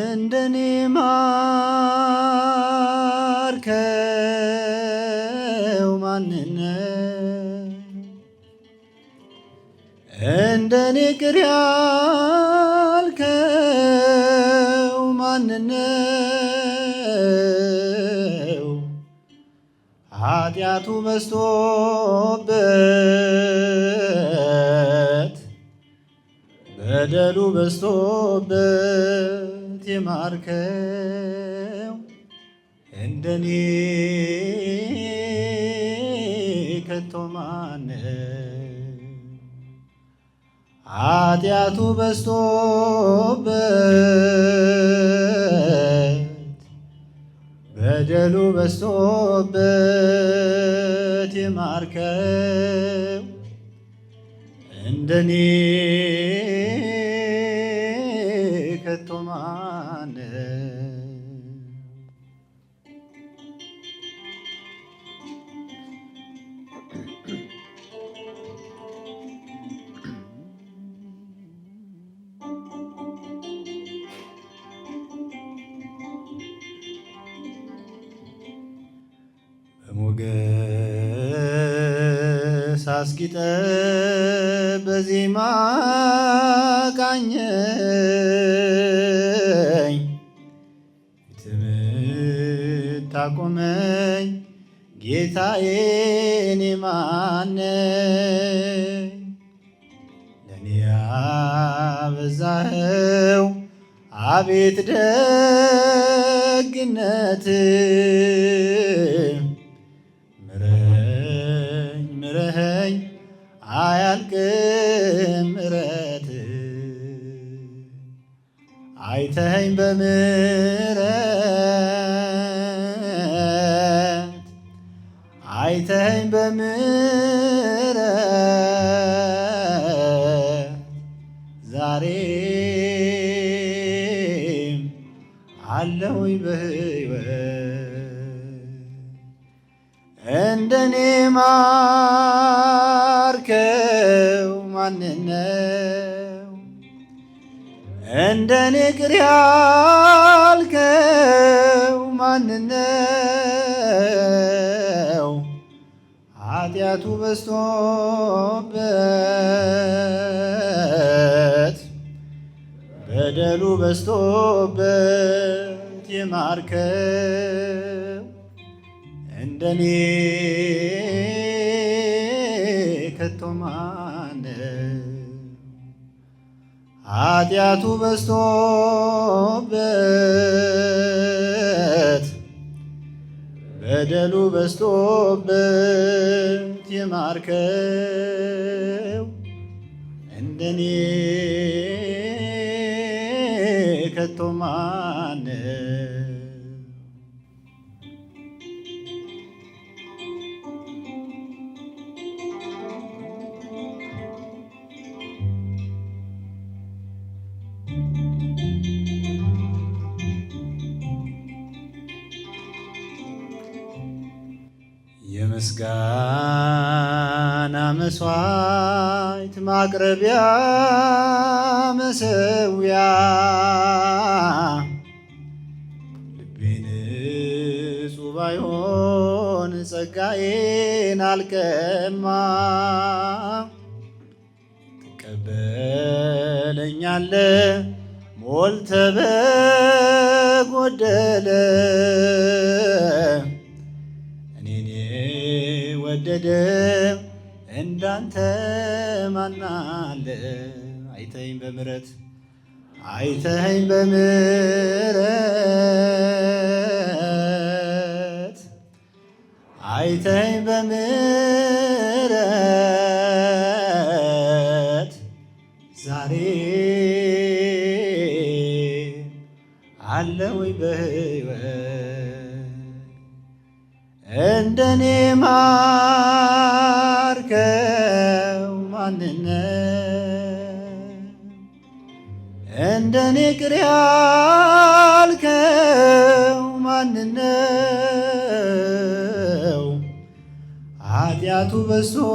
እንደኔ ማርከው ማንነት እንደኔ ቅር ያልከው ማንነው ኃጢአቱ በዝቶበት በደሉ በዝቶበት የማርከው እንደኔ ከቶ ማነው? ኃጢአቱ በዝቶበት በደሉ በዝቶበት የማርከው እንደኔ ከቶ ማነው? በሞገስ አስጊጠ በዜማ ቃኘኝ የምታቆመኝ ጌታዬ እኔ ማን ነኝ? ለእኔ ያበዛኸው አቤት ደግነት ምረኸኝ አያልቅም ምሕረት አይተኸኝ በምሕረት አይተኸኝ በምሕረት ዛሬም አለሁኝ በሕይወት እንደኔ ማርከው ማንነው እንደኔ ቅር ያልከው ማንነው ኃጢአቱ በዝቶበት በደሉ በዝቶበት የማርከው እንደኔ ከቶ ማነው? ኃጢአቱ በዝቶበት በደሉ በዝቶበት የማርከው እንደኔ ከቶ ማነው? የምስጋና መሥዋዕት ማቅረቢያ መሠዊያ ልቤ ንጹሕ ባይሆን ጸጋዬን አልቀማ ትቀበለኛለህ ሞልተህ በጎደለ ወደደ እንዳንተ ማን አለ? አይተኸኝ በምሕረት አይተኸኝ በምሕረት አይተኸኝ በምሕረት ዛሬ አለሁኝ በሕይወት እንደኔ ማርከው ማንነው እንደኔ ቅር ያልከው ማንነው? ኃጢአቱ በዝቶበት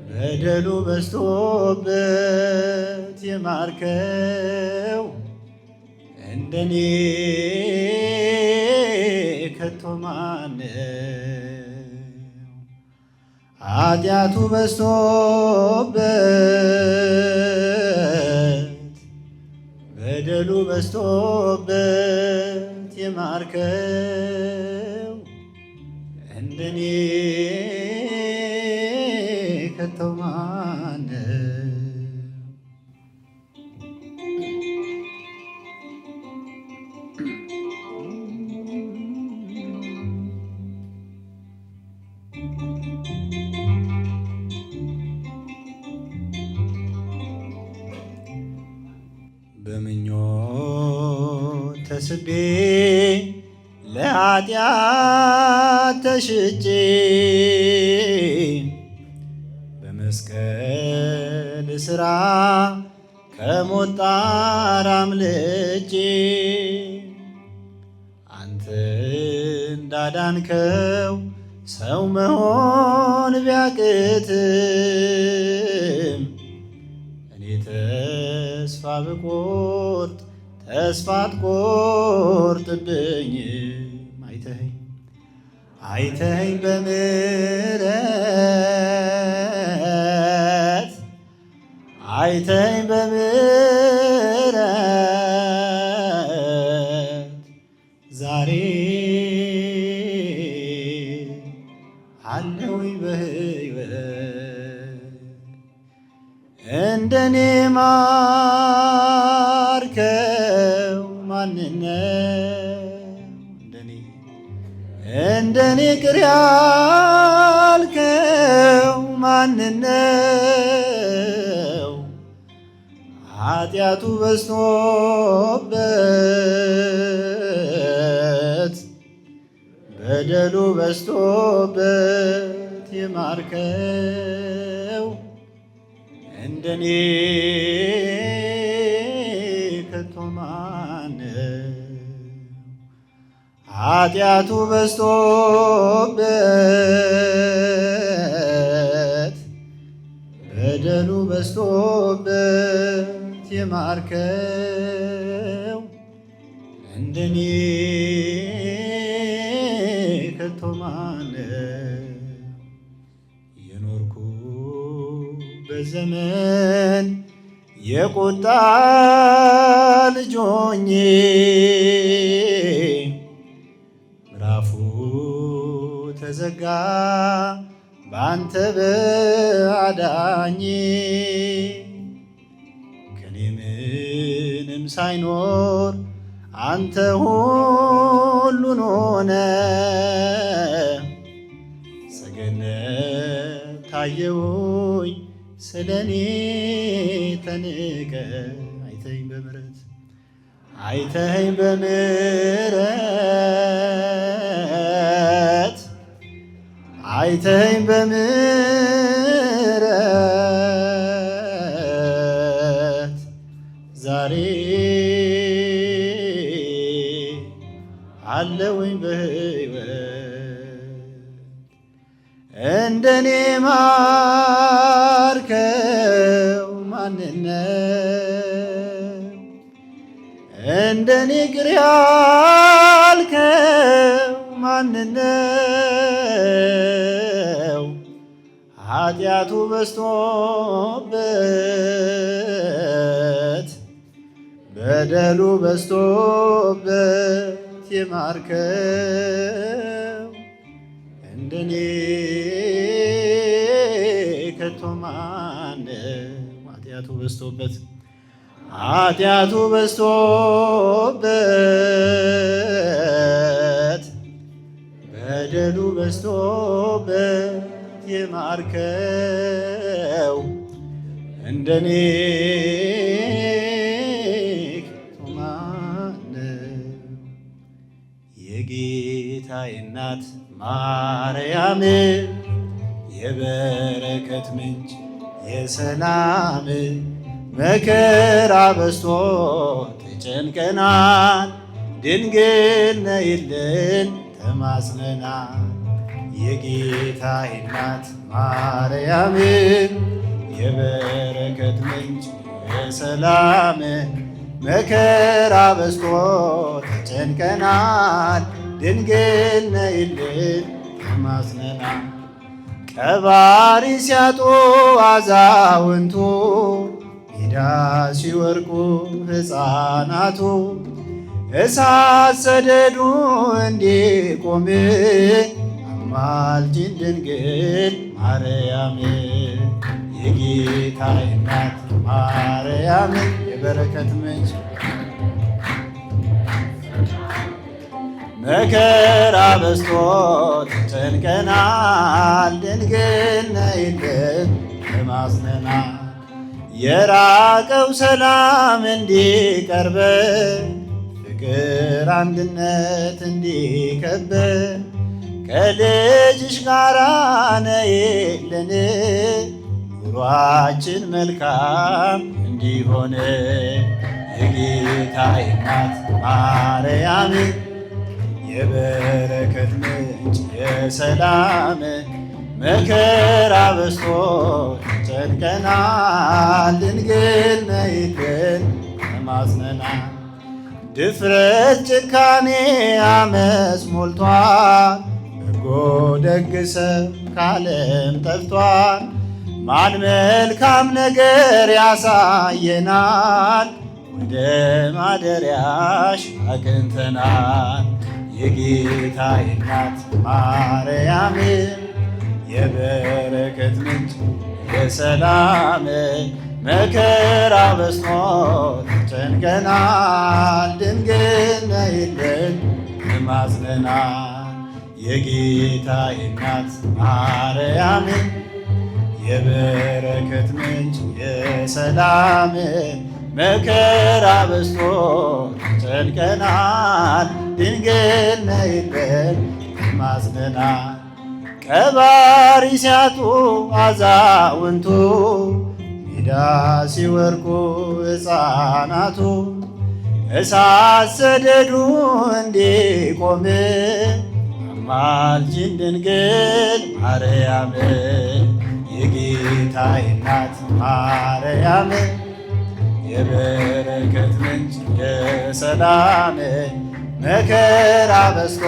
በደሉ በዝቶበት የማርከው እንደኔ ከቶ ማነው? ኃጢአቱ በዝቶበት በደሉ በዝቶበት የማርከው እንደኔ ከቶ ማነው? በምኞት ተስቤ ለኃጢአት ተሽጬ በመስቀል ሥራ ከሞት ጣር አምልጬ አንተ እንዳዳንከው ሰው መሆን ቢያቅትም እኔ ተስፋ ብቆርጥ ተስፋ አትቆርጥብኝም። አይተኸኝ በምሕረት አይተኸኝ በምሕረት ዛሬ አለሁኝ በሕይወት እንደኔ ማርከው ማንነው? እንደኔ ቅር ያልከው ማንነው? ኃጢአቱ በዝቶበት በደሉ በዝቶበት የማርከው እንደኔ ከቶ ማነው? ኃጢአቱ በዝቶበት በደሉ በዝቶበት የማርከው እንደኔ ከቶ ማነው? የኖርኩበት ዘመን የቁጣ ልጅ ሆኜ ምዕራፉ ተዘጋ ባንተ በአዳኜ ከኔ ምንም ሳይኖር አንተ ሁሉን ሆነ ሰገነት ታየውኝ ስለኔ ተንቀ አይተኸኝ በምሕረት አይተኸኝ በምሕረት ዛሬ አለሁኝ በሕይወት እንደኔ ማርከው ማንነው? እንደኔ ቅር ያልከው ማንነው? ኃጢአቱ በዝቶበት በደሉ በዝቶበት የማርከው እንደኔ ከቶ ማነው? ኃጢአቱ በዝቶበት ኃጢአቱ በዝቶበት በደሉ በዝቶበት የማርከው እንደኔ ከቶ ማነው? የጌታዬ እናት ማርያም የበረከት ምንጭ የሰላም መከራ በዝቶ ተጨንቀናል። ድንግል ነይልን ተማጽነናል። የጌታዬ እናት ማርያም የበረከት ምንጭ የሰላም መከራ በዝቶ ተጨንቀናል። ድንግል ነይልን ተማጽነናል። ቀባሪ ሲያጡ አዛውንቱ ሜዳ ሲወርቁ ሕፃናቱ እሳት ሰደዱ እንዲቆም አማልጅን ድንግል ማርያም የጌታዬ እናት ማርያም የበረከት ምንጭ መከራ በዝቶ ተጨንቀናል። ድንግል ነይልን ተማጽነናል። የራቀው ሰላም እንዲቀርበን ፍቅር አንድነት እንዲከበን ከልጅሽ ጋራ ነይልን ኑሯችን መልካም እንዲሆን የጌታዬ እናት ማርያም የበረከት ምንጭ የሰላም መከራ በዝቶ ተጨንቀናል። ድንግል ነይልን ተማጽነናል። ድፍረት ጭካኔ አመፅ ሞልቷል። በጎ ደግ ሰው ካለም ጠፍቷል። ማን መልካም ነገር ያሳየናል? ወደ ማደሪያሽ አቅንተናል። የጌታዬ እናት ማርያም የበረከት ምንጭ የሰላም መከራ በዝቶ ተጨንቀናል። ድንግል ነይልን ተማጽነናል። የጌታዬ እናት ማርያም የበረከት ምንጭ የሰላም መከራ በዝቶ ተጨንቀናል። ድንግል ነይልን ተማጽነናል። ቀባሪ ሲያጡ አዛውንቱ ሜዳ ሲወርቁ ሕፃናቱ እሳት ሰደዱ እንዲቆም አማልጅን ድንግል ማርያም የጌታዬ እናት ማርያም የበረከት ምንጭ የሰላም መከራ በዝቶ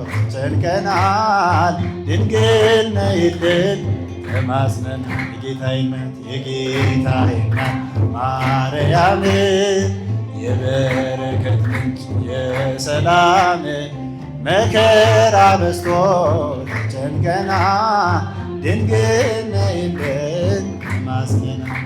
ተጨንቀናል። ድንግል ነይልን ተማጽነናል። የጌታዬ እናት ማርያም የበረከት ምንጭ የሰላም መከራ በዝቶ ተጨንቀናል። ድንግል ነይልን ተማጽነናል።